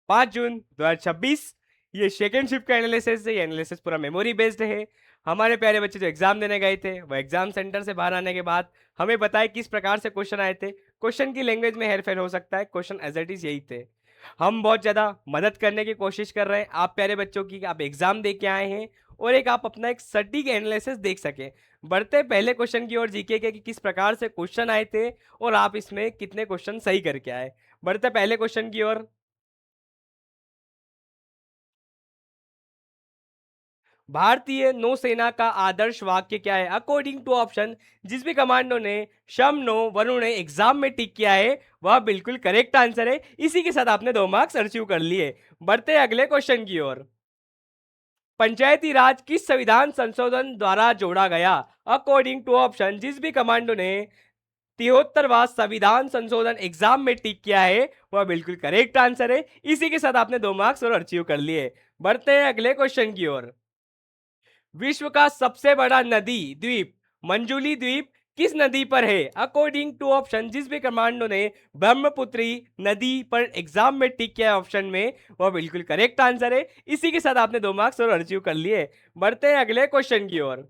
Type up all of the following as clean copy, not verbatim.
5 जून 2026। ये second shift का analysis है। ये एनालिसिस पूरा मेमोरी बेस्ड है। हमारे प्यारे बच्चे जो एग्जाम देने गए थे वो एग्जाम सेंटर से बाहर आने के बाद हमें बताए किस प्रकार से क्वेश्चन आए थे। क्वेश्चन की लैंग्वेज में हेरफेर हो सकता है, क्वेश्चन एज इट इज यही थे। हम बहुत ज़्यादा मदद करने की कोशिश कर रहे हैं आप प्यारे बच्चों की, आप एग्जाम दे के आए हैं और एक आप अपना एक सटीक एनालिसिस देख सकें। बढ़ते पहले क्वेश्चन की ओर जीके के कि किस प्रकार से क्वेश्चन आए थे और आप इसमें कितने क्वेश्चन सही करके आए। बढ़ते पहले क्वेश्चन की ओर। भारतीय नौसेना का आदर्श वाक्य क्या है? अकॉर्डिंग टू ऑप्शन जिस भी कमांडो ने शम नो वरुण ने एग्जाम में टिक किया है वह बिल्कुल करेक्ट आंसर है। इसी के साथ आपने 2 मार्क्स अचीव कर लिए। बढ़ते अगले क्वेश्चन की ओर। पंचायती राज किस संविधान संशोधन द्वारा जोड़ा गया? अकॉर्डिंग टू ऑप्शन जिस भी कमांडो ने 73वां संविधान संशोधन एग्जाम में टिक किया है वह बिल्कुल करेक्ट आंसर है। इसी के साथ आपने 2 मार्क्स और अचीव कर लिए। बढ़ते हैं अगले क्वेश्चन की ओर। विश्व का सबसे बड़ा नदी द्वीप मंजूली द्वीप किस नदी पर है? अकॉर्डिंग टू ऑप्शन जिस भी कमांडो ने ब्रह्मपुत्री नदी पर एग्जाम में टिक किया है ऑप्शन में वह बिल्कुल करेक्ट आंसर है। इसी के साथ आपने 2 मार्क्स और अचीव कर लिए। बढ़ते हैं अगले क्वेश्चन की ओर।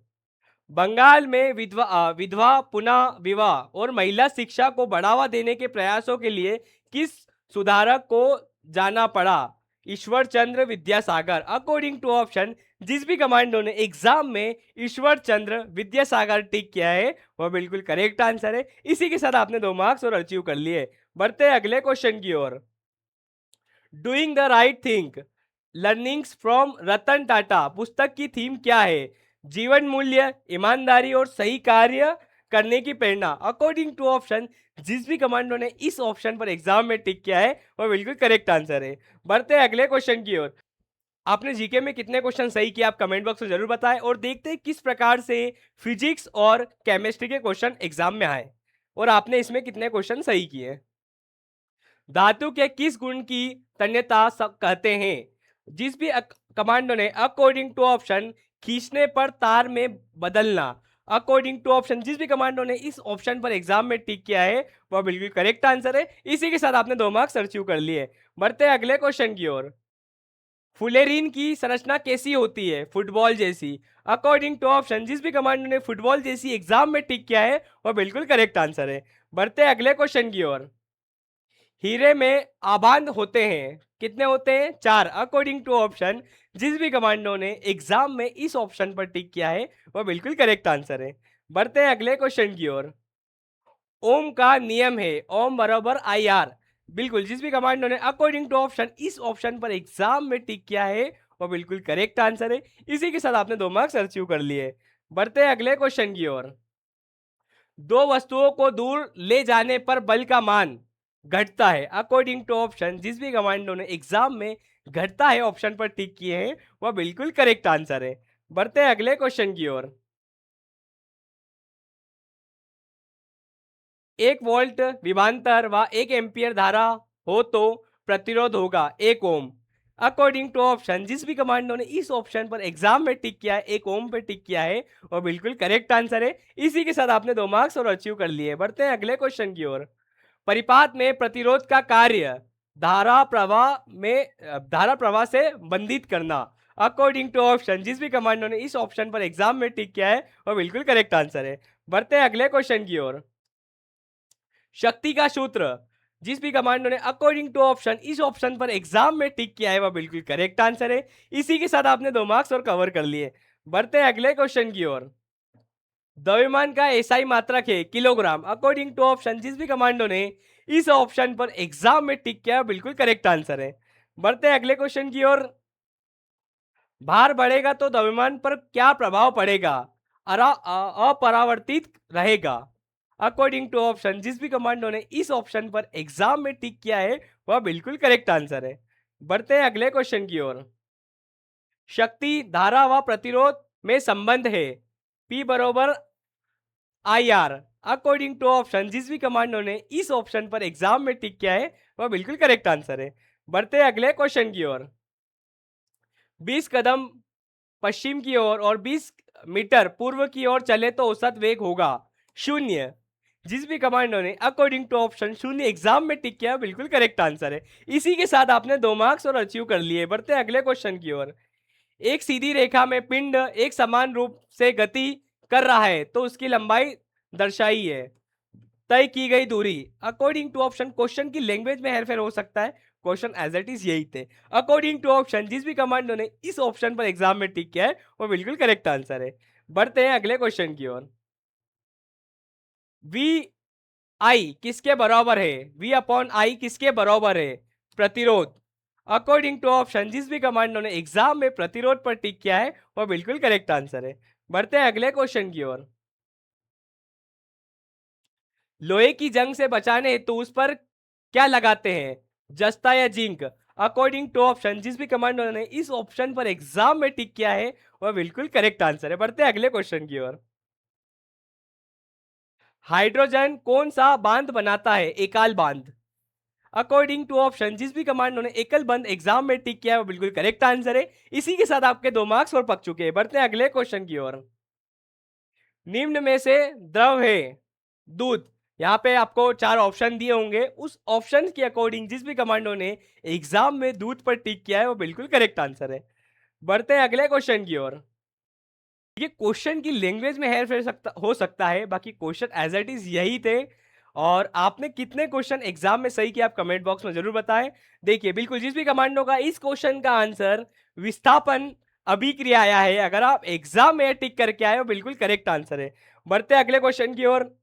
बंगाल में विधवा पुनः विवाह और महिला शिक्षा को बढ़ावा देने के प्रयासों के लिए किस सुधारक को जाना पड़ा? Ishwar Chandra Vidyasagar. According to option जिस भी कमांडो ने एग्जाम में ईश्वर चंद्र विद्यासागर टिक किया है वह बिल्कुल करेक्ट आंसर है। इसी के साथ आपने 2 मार्क्स और अचीव कर लिए। बढ़ते हैं अगले क्वेश्चन की ओर। Doing the right thing learnings from Ratan Tata पुस्तक की थीम क्या है? जीवन मूल्य, ईमानदारी और सही कार्य करने की प्रेरणा। अकॉर्डिंग टू ऑप्शन जिस भी कमांडो ने इस ऑप्शन पर एग्जाम में टिक किया है वह बिल्कुल करेक्ट आंसर है। बढ़ते हैं अगले क्वेश्चन की ओर। आपने जीके में कितने क्वेश्चन सही किए आप कमेंट बॉक्स में जरूर बताएं और देखते हैं किस प्रकार से फिजिक्स और केमिस्ट्री के क्वेश्चन एग्जाम में आए और आपने इसमें कितने क्वेश्चन सही किए। धातु के किस गुण की तन्यता कहते हैं? जिस भी कमांडो ने अकॉर्डिंग टू ऑप्शन खींचने पर तार में बदलना। अकॉर्डिंग टू ऑप्शन जिस भी कमांडो ने इस ऑप्शन पर एग्जाम में टिक किया है वह बिल्कुल करेक्ट आंसर है। इसी के साथ आपने 2 मार्क्स अचीव कर लिए। बढ़ते हैं अगले क्वेश्चन की ओर। फुलेरीन की संरचना कैसी होती है? फुटबॉल जैसी। अकॉर्डिंग टू ऑप्शन जिस भी कमांडो ने फुटबॉल जैसी एग्जाम में टिक किया है वह बिल्कुल करेक्ट आंसर है। बढ़ते हैं अगले क्वेश्चन की ओर। हीरे में आबाद होते हैं कितने होते हैं? 4। अकॉर्डिंग टू ऑप्शन जिस भी कमांडो ने एग्जाम में इस ऑप्शन पर टिक किया है वह बिल्कुल करेक्ट आंसर है। बढ़ते हैं अगले क्वेश्चन की ओर। ओम का नियम है ओम बराबर आई आर। बिल्कुल जिस भी कमांडो ने अकॉर्डिंग टू ऑप्शन इस ऑप्शन पर एग्जाम में टिक किया है वह बिल्कुल करेक्ट आंसर है। इसी के साथ आपने 2 मार्क्स अचीव कर लिए। बढ़ते हैं अगले क्वेश्चन की ओर। दो वस्तुओं को दूर ले जाने पर बल का मान घटता है। अकॉर्डिंग टू ऑप्शन जिस भी कमांडो ने एग्जाम में घटता है ऑप्शन पर टिक किए हैं वह बिल्कुल करेक्ट आंसर है। बढ़ते हैं अगले क्वेश्चन की ओर। 1 वोल्ट विभवांतर व 1 एम्पियर धारा हो तो प्रतिरोध होगा 1 ओम। अकॉर्डिंग टू ऑप्शन जिस भी कमांडो ने इस ऑप्शन पर एग्जाम में टिक किया है 1 ओम पे टिक किया है वह बिल्कुल करेक्ट आंसर है। इसी के साथ आपने 2 मार्क्स और अचीव कर लिए। बढ़ते हैं अगले क्वेश्चन की ओर। परिपात में प्रतिरोध का कार्य धारा प्रवाह से बंधित करना। अकॉर्डिंग टू ऑप्शन जिस भी कमांडो ने इस ऑप्शन पर एग्जाम में टिक किया है वह बिल्कुल करेक्ट आंसर है। बढ़ते हैं अगले क्वेश्चन की ओर। शक्ति का सूत्र जिस भी कमांडो ने अकॉर्डिंग टू ऑप्शन इस ऑप्शन पर एग्जाम में टिक किया है वह बिल्कुल करेक्ट आंसर है। इसी के साथ आपने 2 मार्क्स और कवर कर लिए। बढ़ते हैं अगले क्वेश्चन की ओर। द्रव्यमान का एसआई मात्रक है किलोग्राम। अकॉर्डिंग टू ऑप्शन जिस भी कमांडो ने इस ऑप्शन पर एग्जाम में टिक किया बिल्कुल करेक्ट आंसर है। बढ़ते हैं अगले क्वेश्चन की ओर। भार बढ़ेगा तो द्रव्यमान पर क्या प्रभाव पड़ेगा? अपरावर्तित रहेगा। अकॉर्डिंग टू ऑप्शन जिस भी कमांडो ने इस ऑप्शन पर एग्जाम में टिक किया है वह बिल्कुल करेक्ट आंसर है। बढ़ते हैं अगले क्वेश्चन की ओर। शक्ति धारा व प्रतिरोध में संबंध है P बरोबर I R. According to option जिस भी कमांडो ने इस ऑप्शन पर एग्जाम में टिक किया है वह बिल्कुल करेक्ट आंसर है। बढ़ते हैं अगले क्वेश्चन की ओर। 20 कदम पश्चिम की ओर और 20 मीटर पूर्व की ओर चले तो औसत वेग होगा 0। जिस भी कमांडो ने अकॉर्डिंग टू ऑप्शन शून्य एग्जाम में टिक किया बिल्कुल करेक्ट आंसर है। इसी के साथ आपने 2 मार्क्स और अचीव कर लिए। बढ़ते हैं अगले क्वेश्चन की ओर। एक सीधी रेखा में पिंड एक समान रूप से गति कर रहा है तो उसकी लंबाई दर्शाई है। तय की गई दूरी अकॉर्डिंग टू ऑप्शन, क्वेश्चन की लैंग्वेज में हेरफेर हो सकता है, क्वेश्चन एज इट इज यही थे। अकॉर्डिंग टू ऑप्शन, जिस भी कमांडो ने इस ऑप्शन पर एग्जाम में टिक किया है वो बिल्कुल करेक्ट आंसर है। बढ़ते हैं अगले क्वेश्चन की ओर। वी आई किसके बराबर है? वी अपॉन आई किसके बराबर है? प्रतिरोध। अकॉर्डिंग टू ऑप्शन, जिस भी कमांडो ने एग्जाम में प्रतिरोध पर टिक किया है वो बिल्कुल करेक्ट आंसर है। बढ़ते हैं अगले क्वेश्चन की ओर। लोहे की जंग से बचाने हेतु उस पर क्या लगाते हैं? जस्ता या जिंक? अकॉर्डिंग टू ऑप्शन, जिस भी कमांडो ने इस ऑप्शन पर एग्जाम में टिक किया है वह बिल्कुल करेक्ट आंसर है। बढ़ते हैं अगले क्वेश्चन की ओर। हाइड्रोजन कौन सा बांध बनाता है? एकाल बांध। अकॉर्डिंग टू ऑप्शन, जिस भी कमांडो ने एकल बंद एग्जाम में टिक किया है वो बिल्कुल करेक्ट आंसर है। इसी के साथ आपके 2 मार्क्स और पक चुके हैं। बढ़ते हैं अगले क्वेश्चन की ओर। निम्न में से द्रव है दूध। यहाँ पे आपको 4 ऑप्शन दिए होंगे, उस ऑप्शन के अकॉर्डिंग जिस भी कमांडो ने एग्जाम में दूध पर टिक किया है वो बिल्कुल करेक्ट आंसर है। बढ़ते हैं अगले क्वेश्चन की ओर। ये क्वेश्चन की लैंग्वेज में हेर फेर हो सकता है, बाकी क्वेश्चन एज इट इज यही थे। और आपने कितने क्वेश्चन एग्जाम में सही किया आप कमेंट बॉक्स में जरूर बताएं। देखिए बिल्कुल जिस भी कमांडो का इस क्वेश्चन का आंसर विस्थापन अभिक्रिया आया है, अगर आप एग्जाम में टिक करके आए हो बिल्कुल करेक्ट आंसर है। बढ़ते हैं अगले क्वेश्चन की ओर।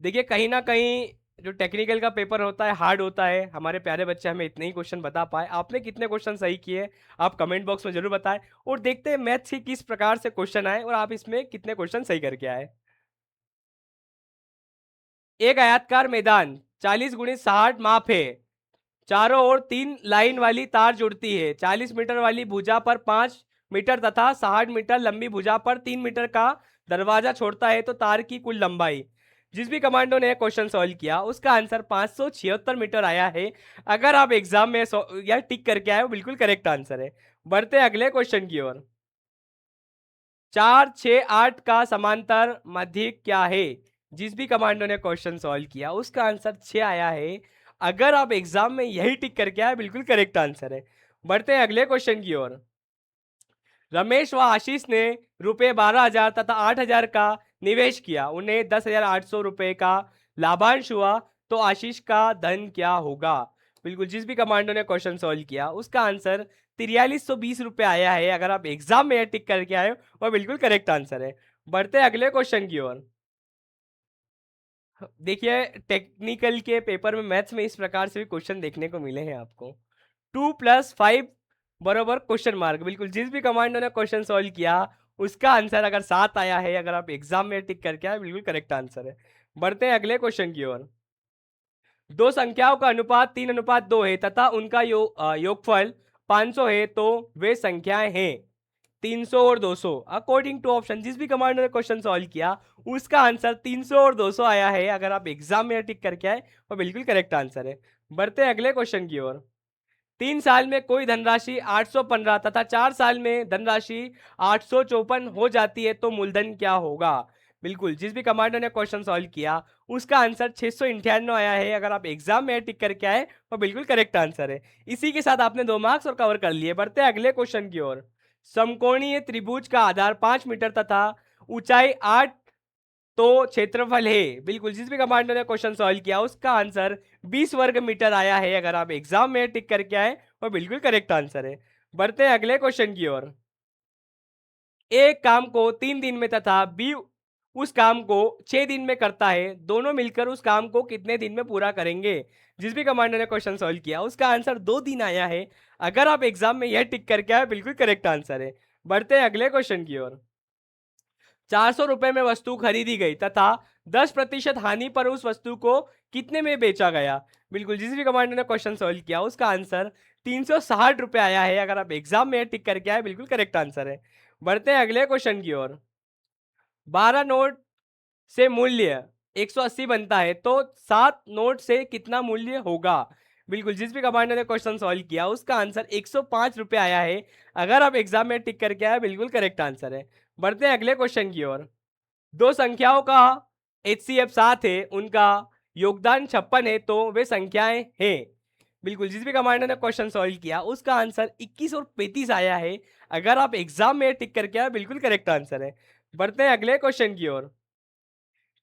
देखिए कहीं ना कहीं जो टेक्निकल का पेपर होता है हार्ड होता है, हमारे प्यारे बच्चे हमें इतने ही क्वेश्चन बता पाए। आपने कितने क्वेश्चन सही किए आप कमेंट बॉक्स में जरूर बताएं, और देखते हैं मैथ्स की किस प्रकार से क्वेश्चन आए और आप इसमें कितने क्वेश्चन सही करके आए। एक आयताकार मैदान 40 × 60 माप है। चारों ओर 3 लाइन वाली तार जुड़ती है। 40 मीटर वाली भुजा पर 5 मीटर तथा 60 मीटर लंबी भुजा पर 3 मीटर का दरवाजा छोड़ता है तो तार की कुल लंबाई। जिस भी कमांडो ने क्वेश्चन सॉल्व किया उसका आंसर 576 मीटर आया है। अगर आप एग्जाम में या टिक करके आए हो बिल्कुल करेक्ट आंसर है। बढ़ते हैं अगले क्वेश्चन की ओर। 4, 6, 8 का समांतर माध्यिक क्या है? जिस भी कमांडो ने क्वेश्चन सॉल्व किया उसका आंसर 6 आया है। अगर आप एग्जाम में यही टिक करके आए बिल्कुल करेक्ट आंसर है। बढ़ते हैं अगले क्वेश्चन की ओर। रमेश व आशीष ने रुपए 12,000 तथा 8,000 का निवेश किया, उन्हें 10,800 रुपए का लाभांश हुआ, तो आशीष का धन क्या होगा? बिल्कुल जिस भी कमांडो ने क्वेश्चन सॉल्व किया उसका आंसर 4320 रुपए आया है। अगर आप एग्जाम में टिक करके आए हो वह बिल्कुल करेक्ट आंसर है। बढ़ते हैं अगले क्वेश्चन की ओर। देखिए टेक्निकल के पेपर में मैथ्स में इस प्रकार से भी क्वेश्चन देखने को मिले हैं आपको। 2+5 बराबर क्वेश्चन मार्क। बिल्कुल जिस भी कमांडो ने क्वेश्चन सॉल्व किया उसका आंसर अगर 7 आया है, अगर आप एग्जाम में टिक करके आए बिल्कुल करेक्ट आंसर है। बढ़ते हैं अगले क्वेश्चन की ओर। दो संख्याओं का अनुपात 3:2 है तथा उनका योगफल 500 है तो वे संख्याएं हैं 300 और 200। अकॉर्डिंग टू ऑप्शन, जिस भी कमांडो ने क्वेश्चन सॉल्व किया उसका आंसर 300 और 200 आया है। अगर आप एग्जाम में टिक करके आए वो बिल्कुल करेक्ट आंसर है। बढ़ते हैं अगले क्वेश्चन की ओर। 3 साल में कोई धनराशि 815 तथा 4 साल में धनराशि 854 हो जाती है तो मूलधन क्या होगा? बिल्कुल जिस भी कमांडो ने क्वेश्चन सॉल्व किया उसका आंसर 698 आया है। अगर आप एग्जाम में टिक करके आए वो बिल्कुल करेक्ट आंसर है। इसी के साथ आपने 2 मार्क्स और कवर कर लिए। बढ़ते हैं अगले क्वेश्चन की ओर। समकोणीय त्रिभुज का आधार 5 मीटर तथा ऊंचाई 8 तो क्षेत्रफल है। बिल्कुल जिस भी कमांडो ने क्वेश्चन सॉल्व किया उसका आंसर 20 वर्ग मीटर आया है। अगर आप एग्जाम में टिक करके आए वो बिल्कुल करेक्ट आंसर है। बढ़ते हैं अगले क्वेश्चन की ओर। एक काम को 3 दिन में तथा बी उस काम को 6 दिन में करता है, दोनों मिलकर उस काम को कितने दिन में पूरा करेंगे? जिस भी कमांडो ने क्वेश्चन सॉल्व किया उसका आंसर 2 दिन आया है। अगर आप एग्जाम में यह टिक करके आए बिल्कुल करेक्ट आंसर है। बढ़ते हैं अगले क्वेश्चन की ओर। 400 रुपए में वस्तु खरीदी गई तथा 10% हानि पर उस वस्तु को कितने में बेचा गया? बिल्कुल जिस भी कमांडो ने क्वेश्चन सॉल्व किया उसका आंसर 360 रुपए आया है। अगर आप एग्जाम में टिक करके आए बिल्कुल करेक्ट आंसर है। बढ़ते हैं अगले क्वेश्चन की ओर। 12 नोट से मूल्य 180 बनता है तो 7 नोट से कितना मूल्य होगा? बिल्कुल जिस भी कमांडो ने क्वेश्चन सॉल्व किया उसका आंसर 105 रुपए आया है। अगर आप एग्जाम में टिक करके आए बिल्कुल करेक्ट आंसर है। बढ़ते हैं अगले क्वेश्चन की ओर। दो संख्याओं का HCF 7 है, उनका योगदान 56 है, तो वे संख्याएं हैं। बिल्कुल, जिस भी कमांडर ने क्वेश्चन सॉल्व किया उसका आंसर 21 और 35 आया है। अगर आप एग्जाम में टिक करके आए, बिल्कुल करेक्ट आंसर है। बढ़ते हैं अगले क्वेश्चन की ओर।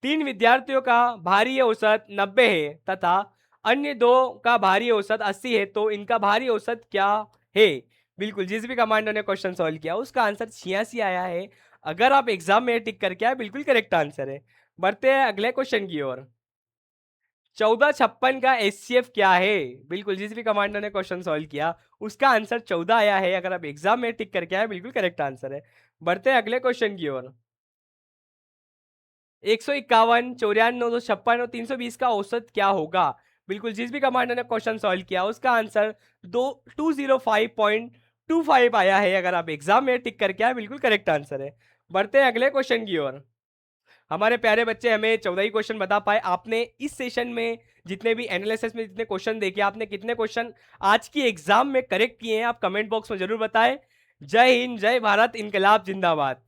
3 विद्यार्थियों का भारी औसत 90 है तथा अन्य 2 का भारी औसत 80 है, तो इनका भारी औसत क्या है? बिल्कुल, जिस भी कमांडर ने क्वेश्चन सॉल्व किया उसका आंसर 86 आया है। अगर आप एग्जाम में टिक करके आए, बिल्कुल करेक्ट आंसर है। बढ़ते हैं अगले क्वेश्चन की ओर। 1456 का एचसीएफ क्या है? बिल्कुल, जिस भी कमांडर ने क्वेश्चन सॉल्व किया उसका आंसर 14 आया है। अगर आप एग्जाम में टिक करके आए, बिल्कुल करेक्ट आंसर है। बढ़ते हैं अगले क्वेश्चन की ओर। 151, 94, 256 और 320 का औसत क्या होगा? बिल्कुल, जिस भी कमांडर ने क्वेश्चन सॉल्व किया उसका आंसर 205.25 आया है। अगर आप एग्जाम में टिक करके आए, बिल्कुल करेक्ट आंसर है। बढ़ते हैं अगले क्वेश्चन की ओर। हमारे प्यारे बच्चे हमें 14 ही क्वेश्चन बता पाए। आपने इस सेशन में जितने भी एनालिसिस में जितने क्वेश्चन देखे, आपने कितने क्वेश्चन आज की एग्जाम में करेक्ट किए हैं, आप कमेंट बॉक्स में जरूर बताएं। जय हिंद, जय भारत, इनकलाब जिंदाबाद।